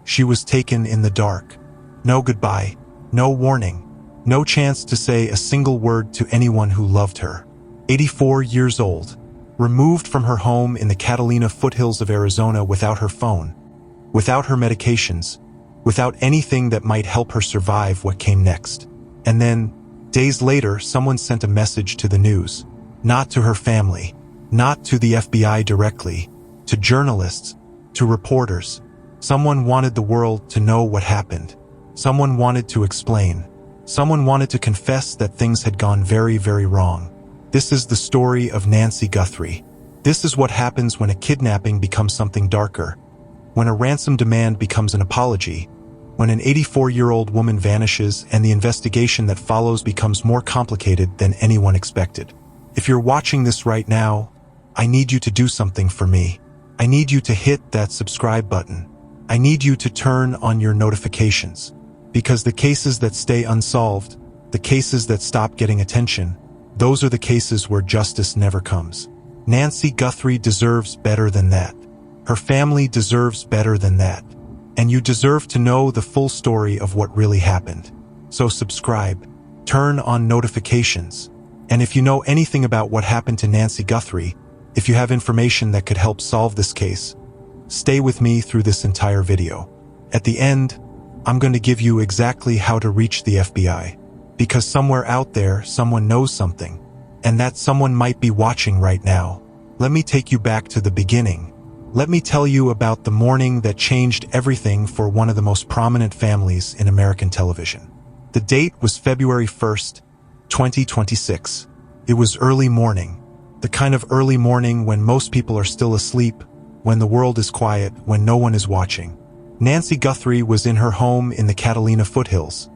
She was taken in the dark. No goodbye, no warning, no chance to say a single word to anyone who loved her. 84 years old, removed from her home in the Catalina foothills of Arizona without her phone, without her medications, without anything that might help her survive what came next. And then, days later, someone sent a message to the news. Not to her family, not to the FBI directly, to journalists, to reporters. Someone wanted the world to know what happened. Someone wanted to explain. Someone wanted to confess that things had gone very, very wrong. This is the story of Nancy Guthrie. This is what happens when a kidnapping becomes something darker, when a ransom demand becomes an apology, when an 84-year-old woman vanishes and the investigation that follows becomes more complicated than anyone expected. If you're watching this right now, I need you to do something for me. I need you to hit that subscribe button. I need you to turn on your notifications, because the cases that stay unsolved, the cases that stop getting attention, those are the cases where justice never comes. Nancy Guthrie deserves better than that. Her family deserves better than that. And you deserve to know the full story of what really happened. So subscribe, turn on notifications, and if you know anything about what happened to Nancy Guthrie, if you have information that could help solve this case, stay with me through this entire video. At the end, I'm going to give you exactly how to reach the FBI, because somewhere out there, someone knows something, and that someone might be watching right now. Let me take you back to the beginning. Let me tell you about the morning that changed everything for one of the most prominent families in American television. The date was February 1st, 2026. It was early morning, the kind of early morning when most people are still asleep, when the world is quiet, when no one is watching. Nancy Guthrie was in her home in the Catalina foothills,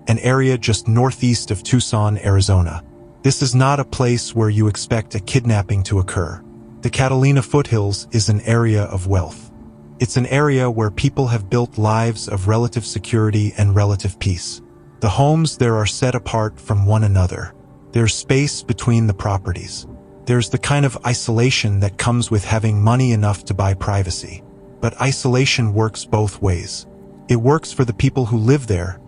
an area just northeast of Tucson, Arizona. This is not a place where you expect a kidnapping to occur. The Catalina foothills is an area of wealth. It's an area where people have built lives of relative security and relative peace. The homes there are set apart from one another. There's space between the properties. There's the kind of isolation that comes with having money enough to buy privacy. But isolation works both ways. It works for the people who live there,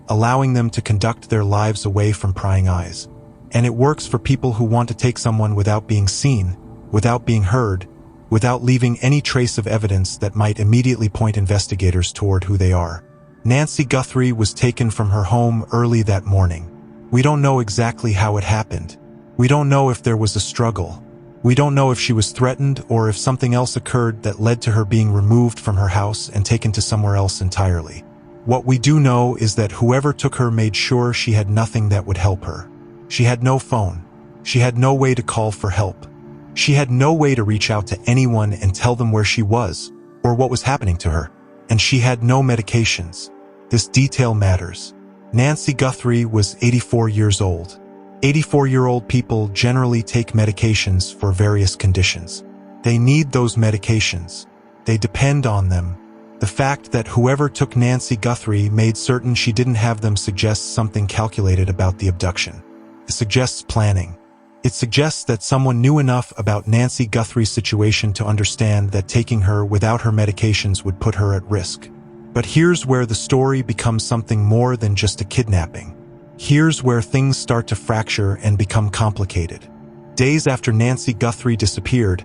allowing them to conduct their lives away from prying eyes. And it works for people who want to take someone without being seen, without being heard, without leaving any trace of evidence that might immediately point investigators toward who they are. Nancy Guthrie was taken from her home early that morning. We don't know exactly how it happened. We don't know if there was a struggle. We don't know if she was threatened or if something else occurred that led to her being removed from her house and taken to somewhere else entirely. What we do know is that whoever took her made sure she had nothing that would help her. She had no phone. She had no way to call for help. She had no way to reach out to anyone and tell them where she was or what was happening to her. And she had no medications. This detail matters. Nancy Guthrie was 84 years old. 84-year-old people generally take medications for various conditions. They need those medications. They depend on them. The fact that whoever took Nancy Guthrie made certain she didn't have them suggests something calculated about the abduction. It suggests planning. It suggests that someone knew enough about Nancy Guthrie's situation to understand that taking her without her medications would put her at risk. But here's where the story becomes something more than just a kidnapping. Here's where things start to fracture and become complicated. Days after Nancy Guthrie disappeared,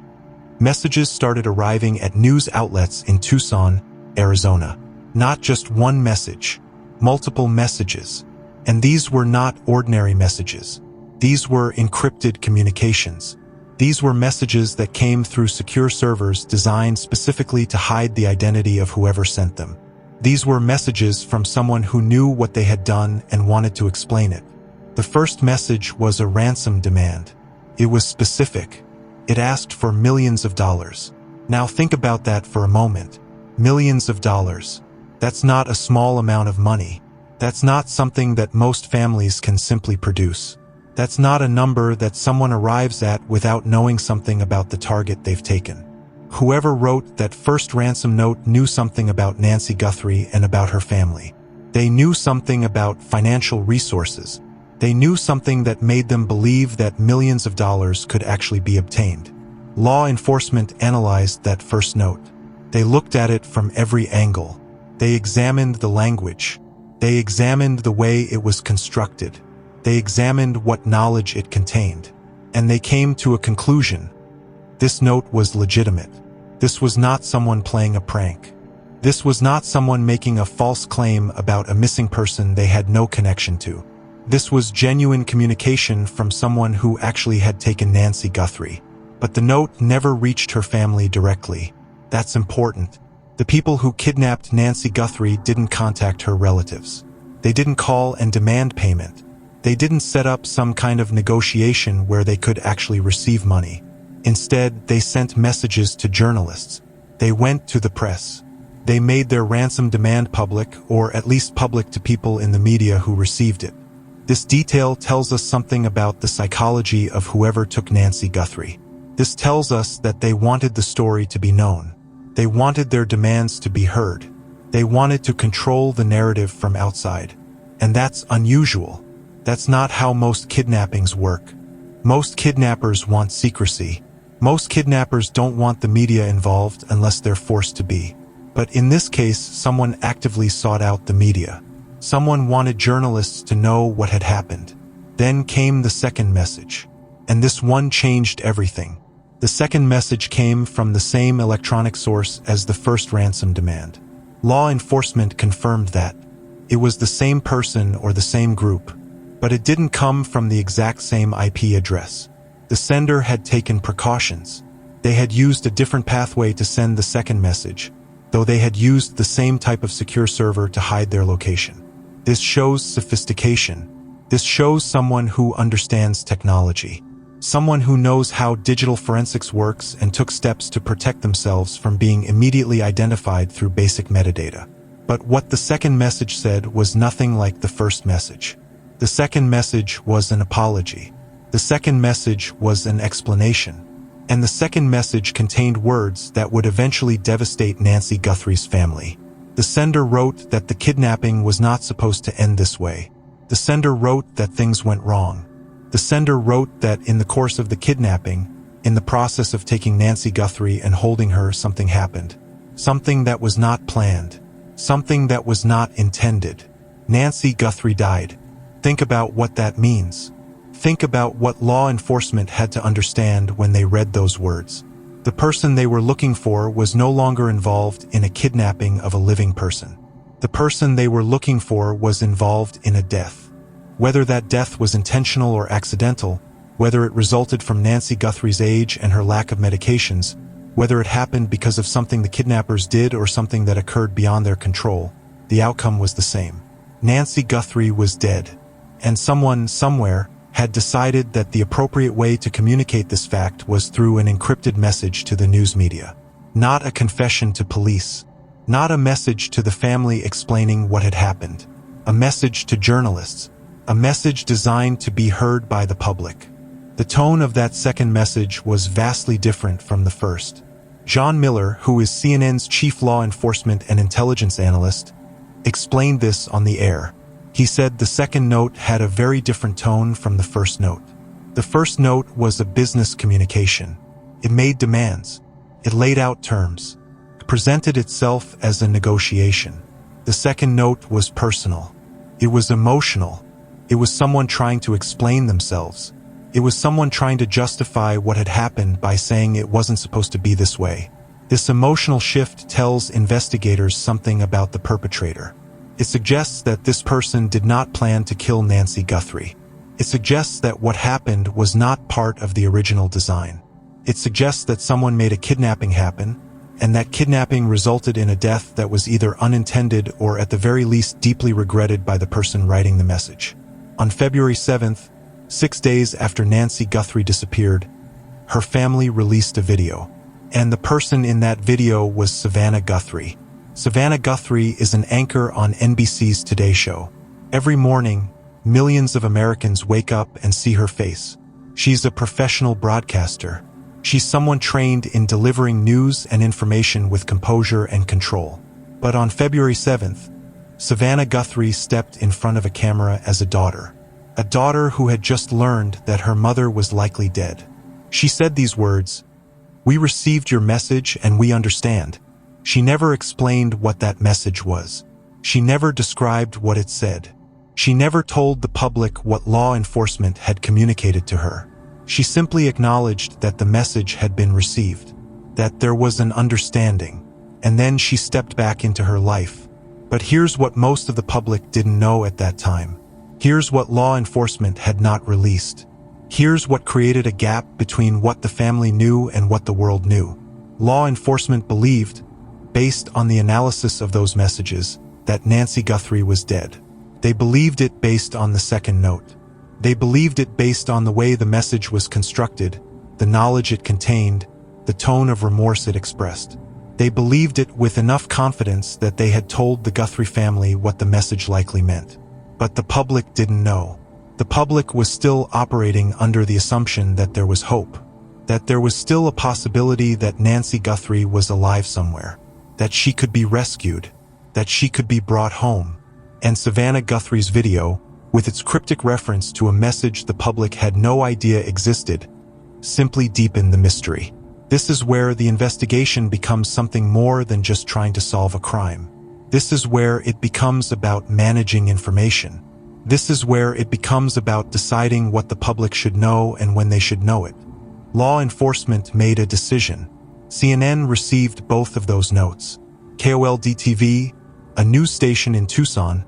messages started arriving at news outlets in Tucson, Arizona. Not just one message, multiple messages. And these were not ordinary messages. These were encrypted communications. These were messages that came through secure servers designed specifically to hide the identity of whoever sent them. These were messages from someone who knew what they had done and wanted to explain it. The first message was a ransom demand. It was specific. It asked for millions of dollars. Now think about that for a moment. Millions of dollars. That's not a small amount of money. That's not something that most families can simply produce. That's not a number that someone arrives at without knowing something about the target they've taken. Whoever wrote that first ransom note knew something about Nancy Guthrie and about her family. They knew something about financial resources. They knew something that made them believe that millions of dollars could actually be obtained. Law enforcement analyzed that first note. They looked at it from every angle. They examined the language. They examined the way it was constructed. They examined what knowledge it contained. And they came to a conclusion. This note was legitimate. This was not someone playing a prank. This was not someone making a false claim about a missing person they had no connection to. This was genuine communication from someone who actually had taken Nancy Guthrie. But the note never reached her family directly. That's important. The people who kidnapped Nancy Guthrie didn't contact her relatives. They didn't call and demand payment. They didn't set up some kind of negotiation where they could actually receive money. Instead, they sent messages to journalists. They went to the press. They made their ransom demand public, or at least public to people in the media who received it. This detail tells us something about the psychology of whoever took Nancy Guthrie. This tells us that they wanted the story to be known. They wanted their demands to be heard. They wanted to control the narrative from outside. And that's unusual. That's not how most kidnappings work. Most kidnappers want secrecy. Most kidnappers don't want the media involved unless they're forced to be. But in this case, someone actively sought out the media. Someone wanted journalists to know what had happened. Then came the second message. And this one changed everything. The second message came from the same electronic source as the first ransom demand. Law enforcement confirmed that. It was the same person or the same group. But it didn't come from the exact same IP address. The sender had taken precautions. They had used a different pathway to send the second message, though they had used the same type of secure server to hide their location. This shows sophistication. This shows someone who understands technology. Someone who knows how digital forensics works and took steps to protect themselves from being immediately identified through basic metadata. But what the second message said was nothing like the first message. The second message was an apology. The second message was an explanation. And the second message contained words that would eventually devastate Nancy Guthrie's family. The sender wrote that the kidnapping was not supposed to end this way. The sender wrote that things went wrong. The sender wrote that in the course of the kidnapping, in the process of taking Nancy Guthrie and holding her, something happened. Something that was not planned. Something that was not intended. Nancy Guthrie died. Think about what that means. Think about what law enforcement had to understand when they read those words. The person they were looking for was no longer involved in a kidnapping of a living person. The person they were looking for was involved in a death. Whether that death was intentional or accidental, whether it resulted from Nancy Guthrie's age and her lack of medications, whether it happened because of something the kidnappers did or something that occurred beyond their control, the outcome was the same. Nancy Guthrie was dead. And someone, somewhere, had decided that the appropriate way to communicate this fact was through an encrypted message to the news media. Not a confession to police. Not a message to the family explaining what had happened. A message to journalists. A message designed to be heard by the public. The tone of that second message was vastly different from the first. John Miller, who is CNN's chief law enforcement and intelligence analyst, explained this on the air. He said the second note had a very different tone from the first note. The first note was a business communication. It made demands. It laid out terms. It presented itself as a negotiation. The second note was personal. It was emotional. It was someone trying to explain themselves. It was someone trying to justify what had happened by saying it wasn't supposed to be this way. This emotional shift tells investigators something about the perpetrator. It suggests that this person did not plan to kill Nancy Guthrie. It suggests that what happened was not part of the original design. It suggests that someone made a kidnapping happen, and that kidnapping resulted in a death that was either unintended or at the very least deeply regretted by the person writing the message. On February 7th, 6 days after Nancy Guthrie disappeared, her family released a video. And the person in that video was Savannah Guthrie. Savannah Guthrie is an anchor on NBC's Today Show. Every morning, millions of Americans wake up and see her face. She's a professional broadcaster. She's someone trained in delivering news and information with composure and control. But on February 7th, Savannah Guthrie stepped in front of a camera as a daughter who had just learned that her mother was likely dead. She said these words, "We received your message and we understand. She never explained what that message was. She never described what it said. She never told the public what law enforcement had communicated to her. She simply acknowledged that the message had been received, that there was an understanding, and then she stepped back into her life. But here's what most of the public didn't know at that time. Here's what law enforcement had not released. Here's what created a gap between what the family knew and what the world knew. Law enforcement believed, based on the analysis of those messages, that Nancy Guthrie was dead. They believed it based on the second note. They believed it based on the way the message was constructed, the knowledge it contained, the tone of remorse it expressed. They believed it with enough confidence that they had told the Guthrie family what the message likely meant. But the public didn't know. The public was still operating under the assumption that there was hope, that there was still a possibility that Nancy Guthrie was alive somewhere, that she could be rescued, that she could be brought home. And Savannah Guthrie's video, with its cryptic reference to a message the public had no idea existed, simply deepened the mystery. This is where the investigation becomes something more than just trying to solve a crime. This is where it becomes about managing information. This is where it becomes about deciding what the public should know and when they should know it. Law enforcement made a decision. CNN received both of those notes. KOLD-TV, a news station in Tucson,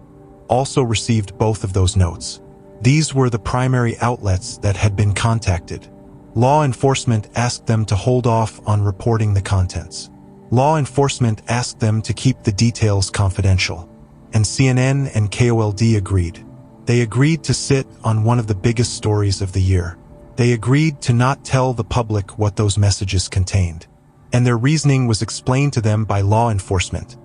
also received both of those notes. These were the primary outlets that had been contacted. Law enforcement asked them to hold off on reporting the contents. Law enforcement asked them to keep the details confidential. And CNN and KOLD agreed. They agreed to sit on one of the biggest stories of the year. They agreed to not tell the public what those messages contained. And their reasoning was explained to them by law enforcement.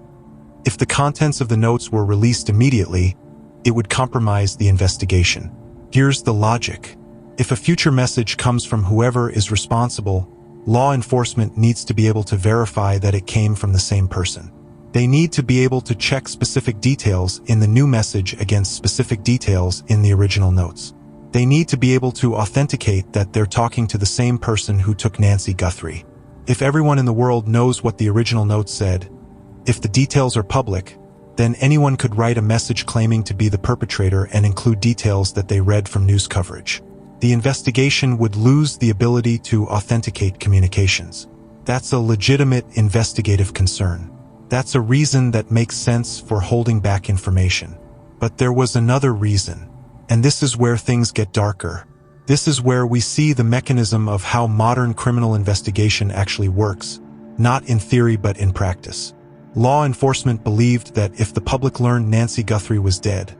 If the contents of the notes were released immediately, it would compromise the investigation. Here's the logic. If a future message comes from whoever is responsible, law enforcement needs to be able to verify that it came from the same person. They need to be able to check specific details in the new message against specific details in the original notes. They need to be able to authenticate that they're talking to the same person who took Nancy Guthrie. If everyone in the world knows what the original note said, if the details are public, then anyone could write a message claiming to be the perpetrator and include details that they read from news coverage. The investigation would lose the ability to authenticate communications. That's a legitimate investigative concern. That's a reason that makes sense for holding back information. But there was another reason, and this is where things get darker. This is where we see the mechanism of how modern criminal investigation actually works, not in theory but in practice. Law enforcement believed that if the public learned Nancy Guthrie was dead,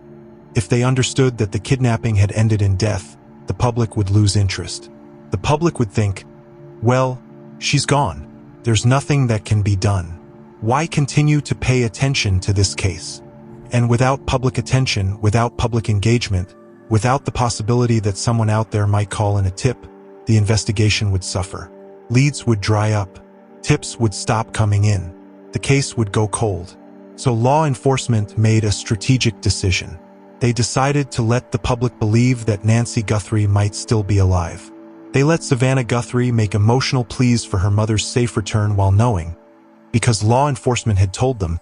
if they understood that the kidnapping had ended in death, the public would lose interest. The public would think, well, she's gone. There's nothing that can be done. Why continue to pay attention to this case? And without public attention, without public engagement, without the possibility that someone out there might call in a tip, the investigation would suffer. Leads would dry up. Tips would stop coming in. The case would go cold. So law enforcement made a strategic decision. They decided to let the public believe that Nancy Guthrie might still be alive. They let Savannah Guthrie make emotional pleas for her mother's safe return while knowing, because law enforcement had told them,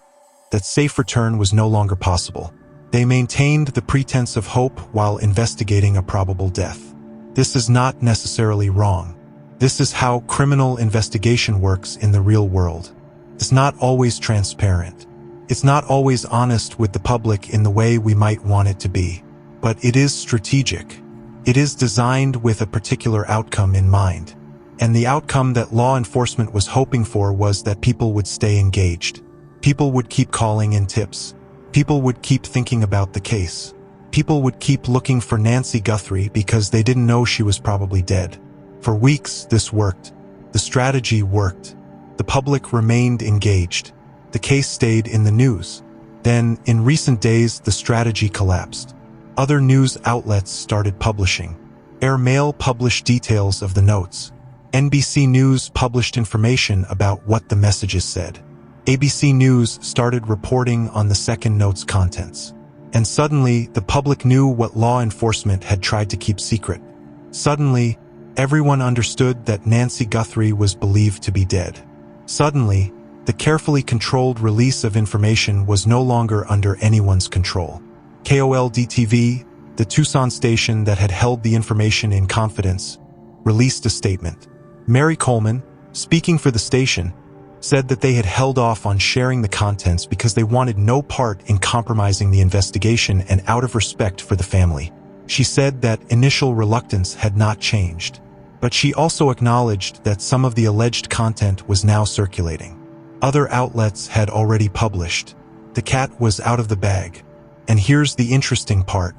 that safe return was no longer possible. They maintained the pretense of hope while investigating a probable death. This is not necessarily wrong. This is how criminal investigation works in the real world. It's not always transparent. It's not always honest with the public in the way we might want it to be. But it is strategic. It is designed with a particular outcome in mind. And the outcome that law enforcement was hoping for was that people would stay engaged. People would keep calling in tips. People would keep thinking about the case. People would keep looking for Nancy Guthrie because they didn't know she was probably dead. For weeks, this worked. The strategy worked. The public remained engaged. The case stayed in the news. Then, in recent days, the strategy collapsed. Other news outlets started publishing. Airmail published details of the notes. NBC News published information about what the messages said. ABC News started reporting on the second note's contents. And suddenly, the public knew what law enforcement had tried to keep secret. Suddenly, everyone understood that Nancy Guthrie was believed to be dead. Suddenly, The carefully controlled release of information was no longer under anyone's control. KOLD-TV, the Tucson station that had held the information in confidence, released a statement. Mary Coleman, speaking for the station, said that they had held off on sharing the contents because they wanted no part in compromising the investigation and out of respect for the family. She said that initial reluctance had not changed, but she also acknowledged that some of the alleged content was now circulating. Other outlets had already published. The cat was out of the bag. And here's the interesting part.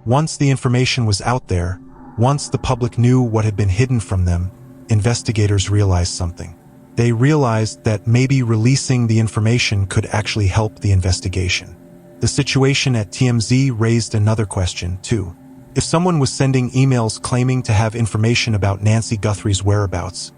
Once the information was out there, once the public knew what had been hidden from them, investigators realized something. They realized that maybe releasing the information could actually help the investigation. The situation at TMZ raised another question, too. If someone was sending emails claiming to have information about Nancy Guthrie's whereabouts,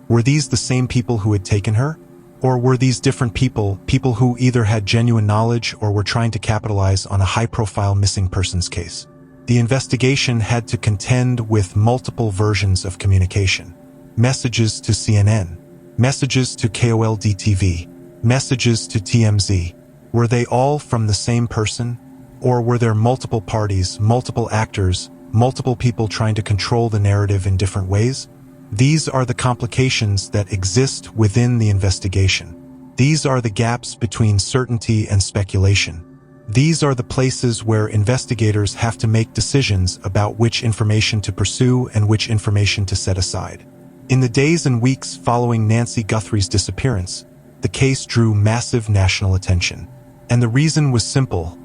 were these the same people who had taken her? Or were these different people who either had genuine knowledge or were trying to capitalize on a high-profile missing persons case? The investigation had to contend with multiple versions of communication. Messages to CNN, messages to KOLD-TV, messages to TMZ. Were they all from the same person? Or were there multiple parties, multiple actors, multiple people trying to control the narrative in different ways? These are the complications that exist within the investigation. These are the gaps between certainty and speculation. These are the places where investigators have to make decisions about which information to pursue and which information to set aside. In the days and weeks following Nancy Guthrie's disappearance, the case drew massive national attention. And the reason was simple.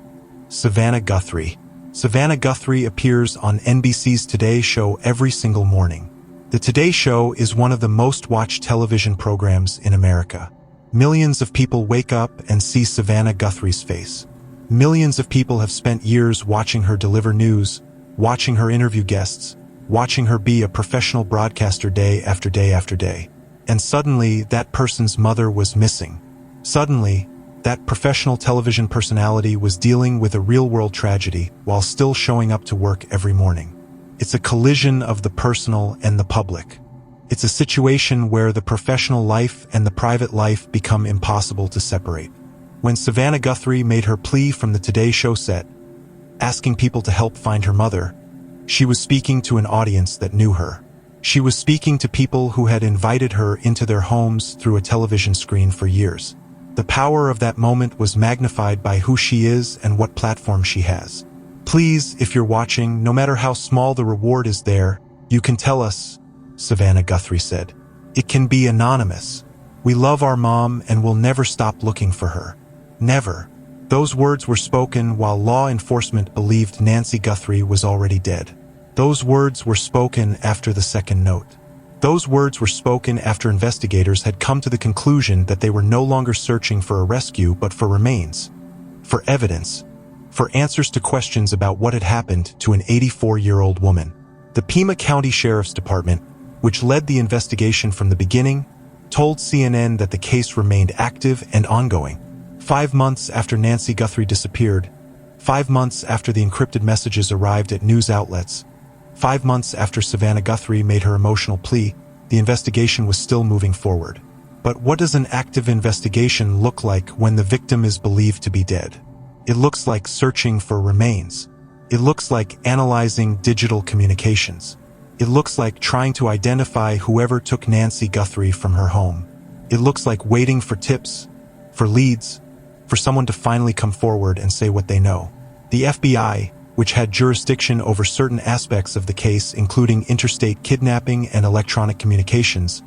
Savannah Guthrie. Savannah Guthrie appears on NBC's Today Show every single morning. The Today Show is one of the most watched television programs in America. Millions of people wake up and see Savannah Guthrie's face. Millions of people have spent years watching her deliver news, watching her interview guests, watching her be a professional broadcaster day after day after day. And suddenly, that person's mother was missing. Suddenly, that professional television personality was dealing with a real-world tragedy while still showing up to work every morning. It's a collision of the personal and the public. It's a situation where the professional life and the private life become impossible to separate. When Savannah Guthrie made her plea from the Today Show set, asking people to help find her mother, she was speaking to an audience that knew her. She was speaking to people who had invited her into their homes through a television screen for years. The power of that moment was magnified by who she is and what platform she has. Please, if you're watching, no matter how small the reward is there, you can tell us, Savannah Guthrie said. It can be anonymous. We love our mom and will never stop looking for her. Never. Those words were spoken while law enforcement believed Nancy Guthrie was already dead. Those words were spoken after the second note. Those words were spoken after investigators had come to the conclusion that they were no longer searching for a rescue but for remains, for evidence, for answers to questions about what had happened to an 84-year-old woman. The Pima County Sheriff's Department, which led the investigation from the beginning, told CNN that the case remained active and ongoing. 5 months after Nancy Guthrie disappeared, 5 months after the encrypted messages arrived at news outlets, 5 months after Savannah Guthrie made her emotional plea, the investigation was still moving forward. But what does an active investigation look like when the victim is believed to be dead? It looks like searching for remains. It looks like analyzing digital communications. It looks like trying to identify whoever took Nancy Guthrie from her home. It looks like waiting for tips, for leads, for someone to finally come forward and say what they know. The FBI, which had jurisdiction over certain aspects of the case including interstate kidnapping and electronic communications,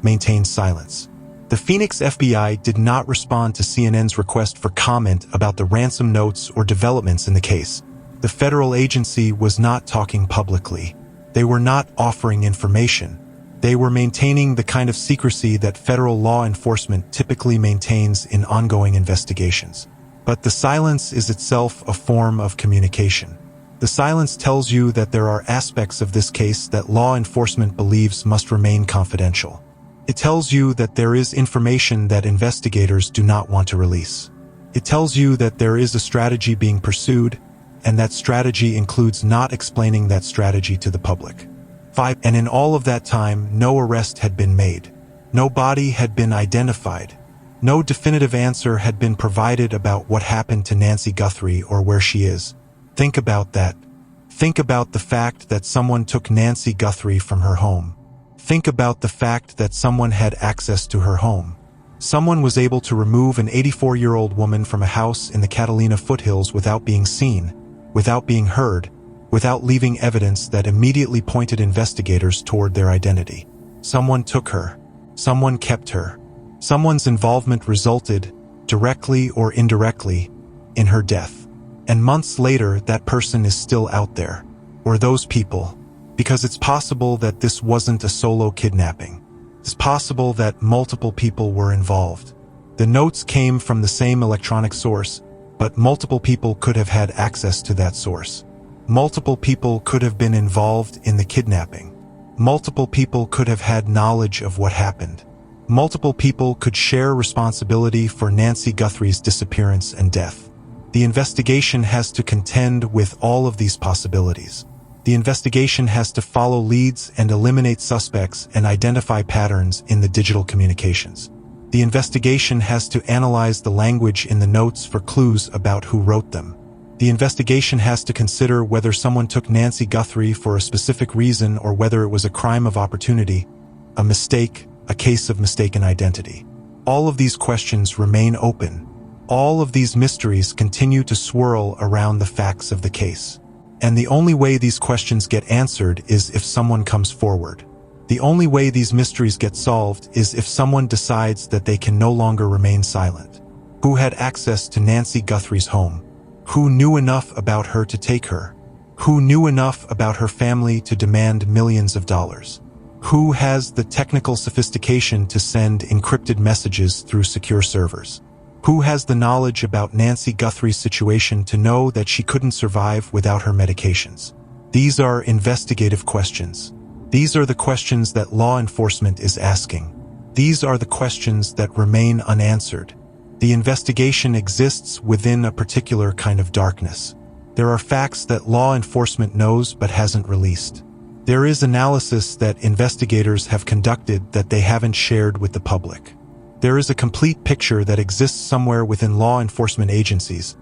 maintained silence. The Phoenix FBI did not respond to CNN's request for comment about the ransom notes or developments in the case. The federal agency was not talking publicly. They were not offering information. They were maintaining the kind of secrecy that federal law enforcement typically maintains in ongoing investigations. But the silence is itself a form of communication. The silence tells you that there are aspects of this case that law enforcement believes must remain confidential. It tells you that there is information that investigators do not want to release. It tells you that there is a strategy being pursued, and that strategy includes not explaining that strategy to the public. 5. And in all of that time, no arrest had been made. No body had been identified. No definitive answer had been provided about what happened to Nancy Guthrie or where she is. Think about that. Think about the fact that someone took Nancy Guthrie from her home. Think about the fact that someone had access to her home. Someone was able to remove an 84-year-old woman from a house in the Catalina foothills without being seen, without being heard, without leaving evidence that immediately pointed investigators toward their identity. Someone took her. Someone kept her. Someone's involvement resulted, directly or indirectly, in her death. And months later, that person is still out there. Or those people. Because it's possible that this wasn't a solo kidnapping. It's possible that multiple people were involved. The notes came from the same electronic source, but multiple people could have had access to that source. Multiple people could have been involved in the kidnapping. Multiple people could have had knowledge of what happened. Multiple people could share responsibility for Nancy Guthrie's disappearance and death. The investigation has to contend with all of these possibilities. The investigation has to follow leads and eliminate suspects and identify patterns in the digital communications. The investigation has to analyze the language in the notes for clues about who wrote them. The investigation has to consider whether someone took Nancy Guthrie for a specific reason or whether it was a crime of opportunity, a mistake, a case of mistaken identity. All of these questions remain open. All of these mysteries continue to swirl around the facts of the case. And the only way these questions get answered is if someone comes forward. The only way these mysteries get solved is if someone decides that they can no longer remain silent. Who had access to Nancy Guthrie's home? Who knew enough about her to take her? Who knew enough about her family to demand millions of dollars? Who has the technical sophistication to send encrypted messages through secure servers? Who has the knowledge about Nancy Guthrie's situation to know that she couldn't survive without her medications? These are investigative questions. These are the questions that law enforcement is asking. These are the questions that remain unanswered. The investigation exists within a particular kind of darkness. There are facts that law enforcement knows but hasn't released. There is analysis that investigators have conducted that they haven't shared with the public. There is a complete picture that exists somewhere within law enforcement agencies,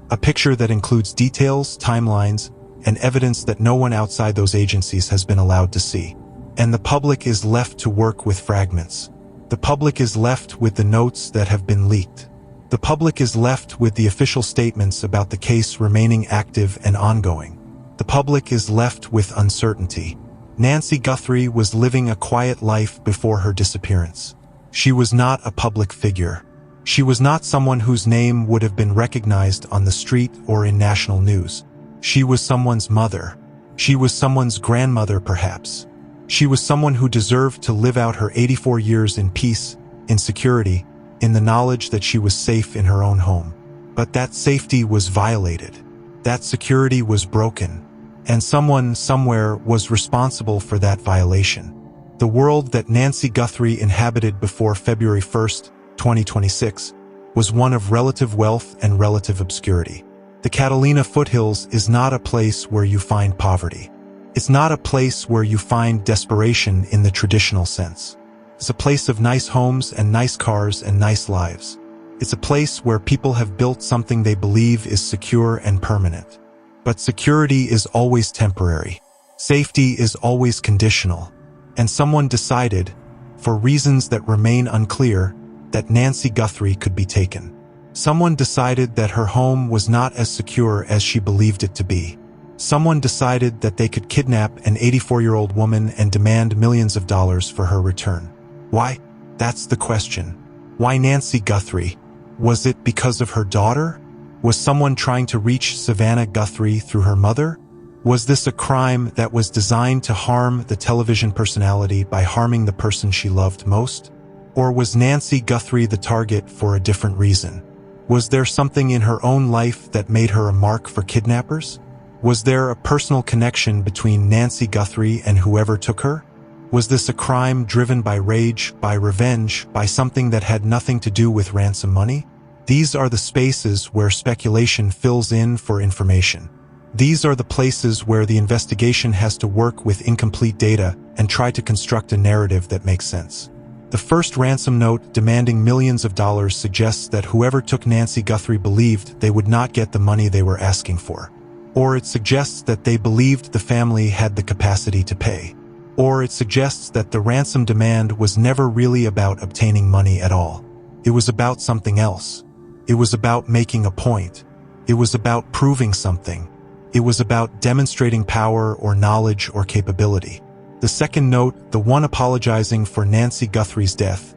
a picture that includes details, timelines, and evidence that no one outside those agencies has been allowed to see. And the public is left to work with fragments. The public is left with the notes that have been leaked. The public is left with the official statements about the case remaining active and ongoing. The public is left with uncertainty. Nancy Guthrie was living a quiet life before her disappearance. She was not a public figure. She was not someone whose name would have been recognized on the street or in national news. She was someone's mother. She was someone's grandmother, perhaps. She was someone who deserved to live out her 84 years in peace, in security, in the knowledge that she was safe in her own home. But that safety was violated. That security was broken. And someone, somewhere, was responsible for that violation. The world that Nancy Guthrie inhabited before February 1st, 2026, was one of relative wealth and relative obscurity. The Catalina foothills is not a place where you find poverty. It's not a place where you find desperation in the traditional sense. It's a place of nice homes and nice cars and nice lives. It's a place where people have built something they believe is secure and permanent. But security is always temporary. Safety is always conditional. And someone decided, for reasons that remain unclear, that Nancy Guthrie could be taken. Someone decided that her home was not as secure as she believed it to be. Someone decided that they could kidnap an 84-year-old woman and demand millions of dollars for her return. Why? That's the question. Why Nancy Guthrie? Was it because of her daughter? Was someone trying to reach Savannah Guthrie through her mother? Was this a crime that was designed to harm the television personality by harming the person she loved most? Or was Nancy Guthrie the target for a different reason? Was there something in her own life that made her a mark for kidnappers? Was there a personal connection between Nancy Guthrie and whoever took her? Was this a crime driven by rage, by revenge, by something that had nothing to do with ransom money? These are the spaces where speculation fills in for information. These are the places where the investigation has to work with incomplete data and try to construct a narrative that makes sense. The first ransom note demanding millions of dollars suggests that whoever took Nancy Guthrie believed they would not get the money they were asking for. Or it suggests that they believed the family had the capacity to pay. Or it suggests that the ransom demand was never really about obtaining money at all. It was about something else. It was about making a point. It was about proving something. It was about demonstrating power or knowledge or capability. The second note, the one apologizing for Nancy Guthrie's death,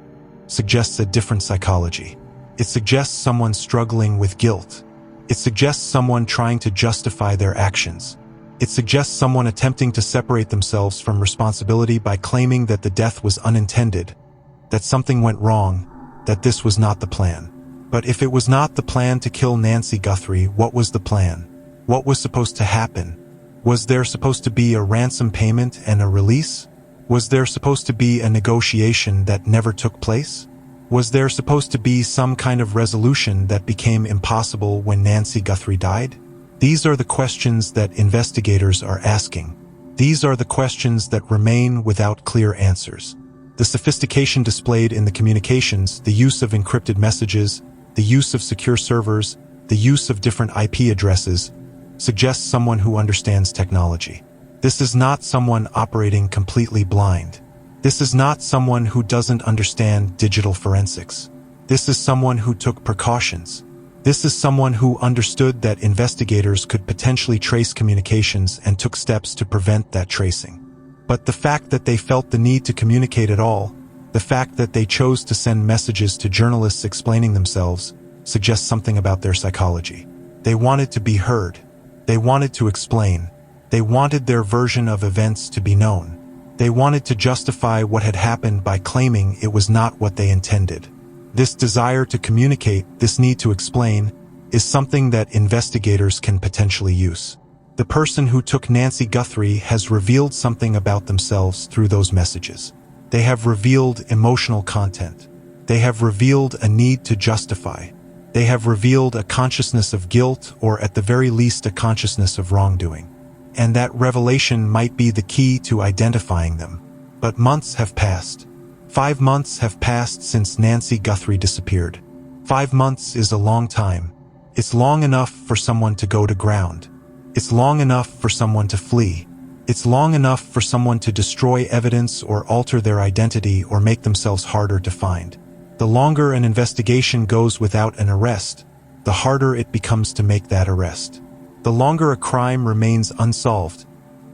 suggests a different psychology. It suggests someone struggling with guilt. It suggests someone trying to justify their actions. It suggests someone attempting to separate themselves from responsibility by claiming that the death was unintended, that something went wrong, that this was not the plan. But if it was not the plan to kill Nancy Guthrie, what was the plan? What was supposed to happen? Was there supposed to be a ransom payment and a release? Was there supposed to be a negotiation that never took place? Was there supposed to be some kind of resolution that became impossible when Nancy Guthrie died? These are the questions that investigators are asking. These are the questions that remain without clear answers. The sophistication displayed in the communications, the use of encrypted messages, the use of secure servers, the use of different IP addresses, suggests someone who understands technology. This is not someone operating completely blind. This is not someone who doesn't understand digital forensics. This is someone who took precautions. This is someone who understood that investigators could potentially trace communications and took steps to prevent that tracing. But the fact that they felt the need to communicate at all, the fact that they chose to send messages to journalists explaining themselves, suggests something about their psychology. They wanted to be heard. They wanted to explain. They wanted their version of events to be known. They wanted to justify what had happened by claiming it was not what they intended. This desire to communicate, this need to explain, is something that investigators can potentially use. The person who took Nancy Guthrie has revealed something about themselves through those messages. They have revealed emotional content. They have revealed a need to justify. They have revealed a consciousness of guilt, or at the very least a consciousness of wrongdoing. And that revelation might be the key to identifying them. But months have passed. 5 months have passed since Nancy Guthrie disappeared. 5 months is a long time. It's long enough for someone to go to ground. It's long enough for someone to flee. It's long enough for someone to destroy evidence or alter their identity or make themselves harder to find. The longer an investigation goes without an arrest, the harder it becomes to make that arrest. The longer a crime remains unsolved,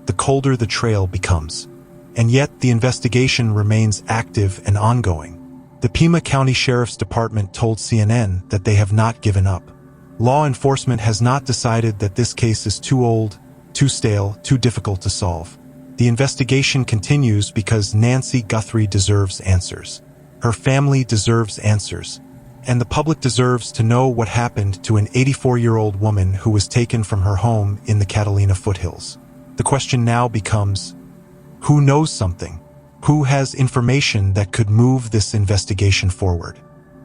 the colder the trail becomes. And yet the investigation remains active and ongoing. The Pima County Sheriff's Department told CNN that they have not given up. Law enforcement has not decided that this case is too old, too stale, too difficult to solve. The investigation continues because Nancy Guthrie deserves answers. Her family deserves answers. And the public deserves to know what happened to an 84-year-old woman who was taken from her home in the Catalina foothills. The question now becomes, who knows something? Who has information that could move this investigation forward?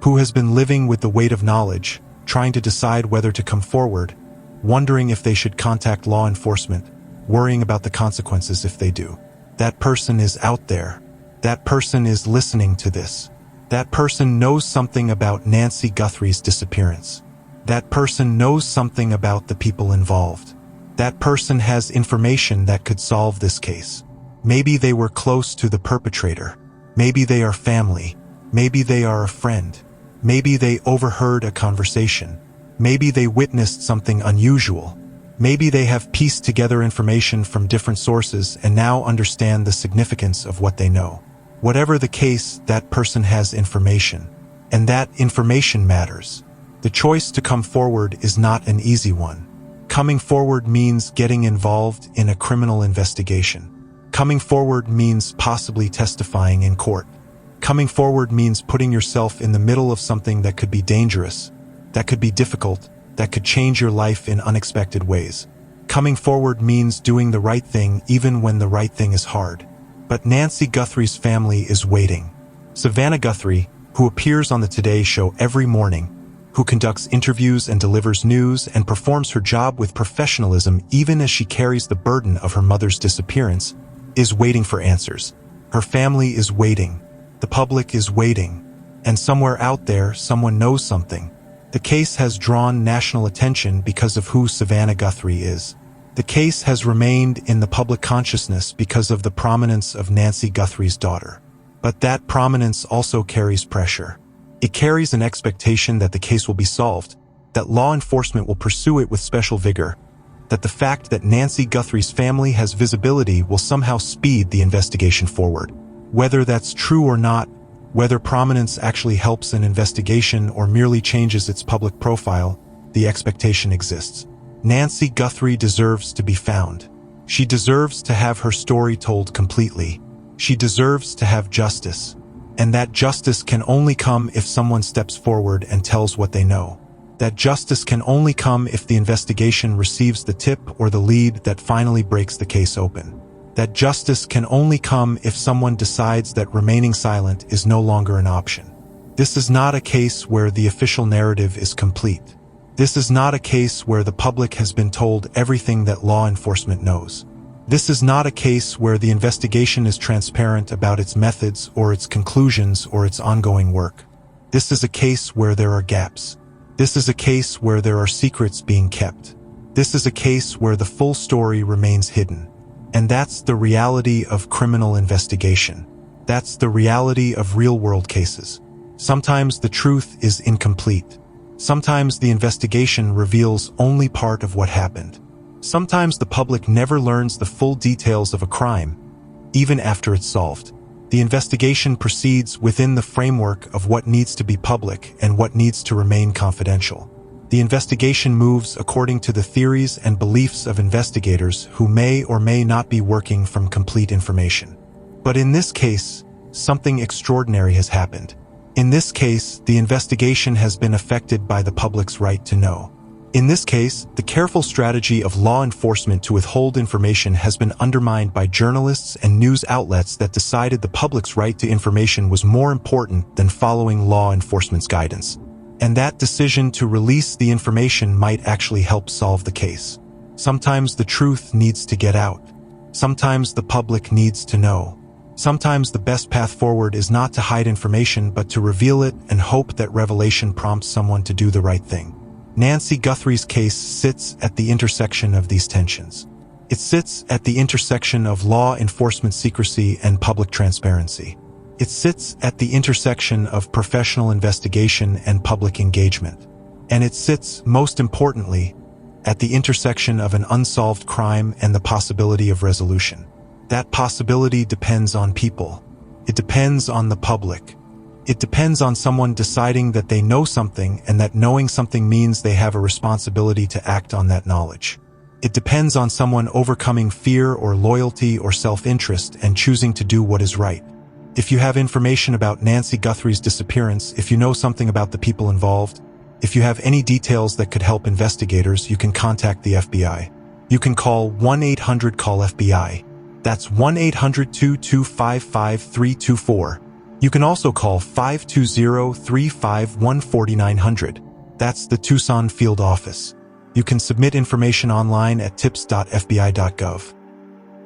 Who has been living with the weight of knowledge, trying to decide whether to come forward, wondering if they should contact law enforcement, worrying about the consequences if they do? That person is out there. That person is listening to this. That person knows something about Nancy Guthrie's disappearance. That person knows something about the people involved. That person has information that could solve this case. Maybe they were close to the perpetrator. Maybe they are family. Maybe they are a friend. Maybe they overheard a conversation. Maybe they witnessed something unusual. Maybe they have pieced together information from different sources and now understand the significance of what they know. Whatever the case, that person has information. And that information matters. The choice to come forward is not an easy one. Coming forward means getting involved in a criminal investigation. Coming forward means possibly testifying in court. Coming forward means putting yourself in the middle of something that could be dangerous, that could be difficult, that could change your life in unexpected ways. Coming forward means doing the right thing even when the right thing is hard. But Nancy Guthrie's family is waiting. Savannah Guthrie, who appears on the Today Show every morning, who conducts interviews and delivers news and performs her job with professionalism even as she carries the burden of her mother's disappearance, is waiting for answers. Her family is waiting. The public is waiting. And somewhere out there, someone knows something. The case has drawn national attention because of who Savannah Guthrie is. The case has remained in the public consciousness because of the prominence of Nancy Guthrie's daughter. But that prominence also carries pressure. It carries an expectation that the case will be solved, that law enforcement will pursue it with special vigor, that the fact that Nancy Guthrie's family has visibility will somehow speed the investigation forward. Whether that's true or not, whether prominence actually helps an investigation or merely changes its public profile, the expectation exists. Nancy Guthrie deserves to be found. She deserves to have her story told completely. She deserves to have justice. And that justice can only come if someone steps forward and tells what they know. That justice can only come if the investigation receives the tip or the lead that finally breaks the case open. That justice can only come if someone decides that remaining silent is no longer an option. This is not a case where the official narrative is complete. This is not a case where the public has been told everything that law enforcement knows. This is not a case where the investigation is transparent about its methods or its conclusions or its ongoing work. This is a case where there are gaps. This is a case where there are secrets being kept. This is a case where the full story remains hidden. And that's the reality of criminal investigation. That's the reality of real-world cases. Sometimes the truth is incomplete. Sometimes the investigation reveals only part of what happened. Sometimes the public never learns the full details of a crime, even after it's solved. The investigation proceeds within the framework of what needs to be public and what needs to remain confidential. The investigation moves according to the theories and beliefs of investigators who may or may not be working from complete information. But in this case, something extraordinary has happened. In this case, the investigation has been affected by the public's right to know. In this case, the careful strategy of law enforcement to withhold information has been undermined by journalists and news outlets that decided the public's right to information was more important than following law enforcement's guidance. And that decision to release the information might actually help solve the case. Sometimes the truth needs to get out. Sometimes the public needs to know. Sometimes the best path forward is not to hide information but to reveal it and hope that revelation prompts someone to do the right thing. Nancy Guthrie's case sits at the intersection of these tensions. It sits at the intersection of law enforcement secrecy and public transparency. It sits at the intersection of professional investigation and public engagement. And it sits, most importantly, at the intersection of an unsolved crime and the possibility of resolution. That possibility depends on people. It depends on the public. It depends on someone deciding that they know something and that knowing something means they have a responsibility to act on that knowledge. It depends on someone overcoming fear or loyalty or self-interest and choosing to do what is right. If you have information about Nancy Guthrie's disappearance, if you know something about the people involved, if you have any details that could help investigators, you can contact the FBI. You can call 1-800-CALL-FBI. That's 1-800-225-5324. You can also call 520-351-4900. That's the Tucson field office. You can submit information online at tips.fbi.gov.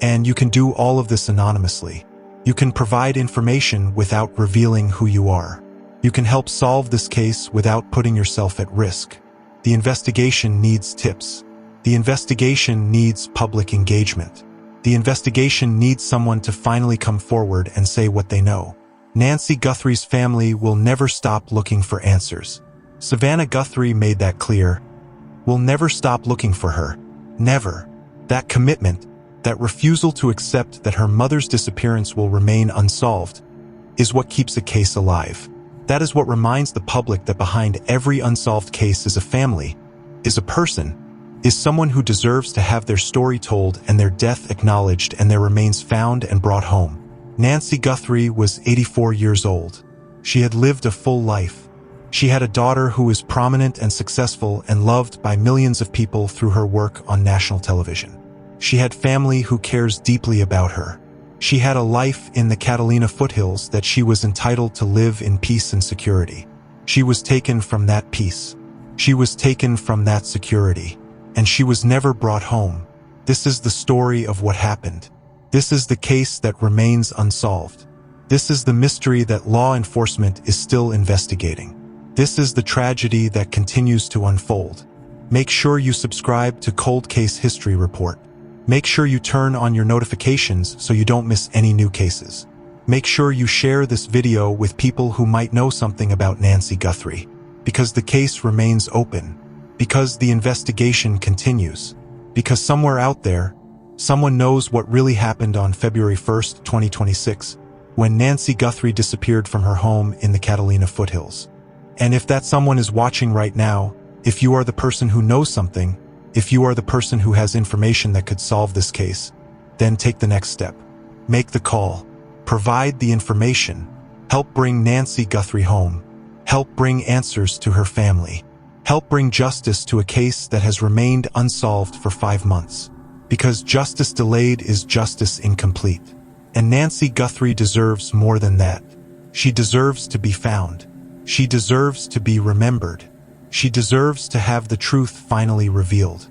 And you can do all of this anonymously. You can provide information without revealing who you are. You can help solve this case without putting yourself at risk. The investigation needs tips. The investigation needs public engagement. The investigation needs someone to finally come forward and say what they know. Nancy Guthrie's family will never stop looking for answers. Savannah Guthrie made that clear. We'll never stop looking for her. Never. That commitment, that refusal to accept that her mother's disappearance will remain unsolved, is what keeps a case alive. That is what reminds the public that behind every unsolved case is a family, is a person, is someone who deserves to have their story told and their death acknowledged and their remains found and brought home. Nancy Guthrie was 84 years old. She had lived a full life. She had a daughter who was prominent and successful and loved by millions of people through her work on national television. She had family who cares deeply about her. She had a life in the Catalina foothills that she was entitled to live in peace and security. She was taken from that peace. She was taken from that security. And she was never brought home. This is the story of what happened. This is the case that remains unsolved. This is the mystery that law enforcement is still investigating. This is the tragedy that continues to unfold. Make sure you subscribe to Cold Case History Report. Make sure you turn on your notifications so you don't miss any new cases. Make sure you share this video with people who might know something about Nancy Guthrie, because the case remains open, because the investigation continues, because somewhere out there, someone knows what really happened on February 1st, 2026, when Nancy Guthrie disappeared from her home in the Catalina foothills. And if that someone is watching right now, if you are the person who knows something, if you are the person who has information that could solve this case, then take the next step. Make the call. Provide the information. Help bring Nancy Guthrie home. Help bring answers to her family. Help bring justice to a case that has remained unsolved for 5 months. Because justice delayed is justice incomplete. And Nancy Guthrie deserves more than that. She deserves to be found. She deserves to be remembered. She deserves to have the truth finally revealed.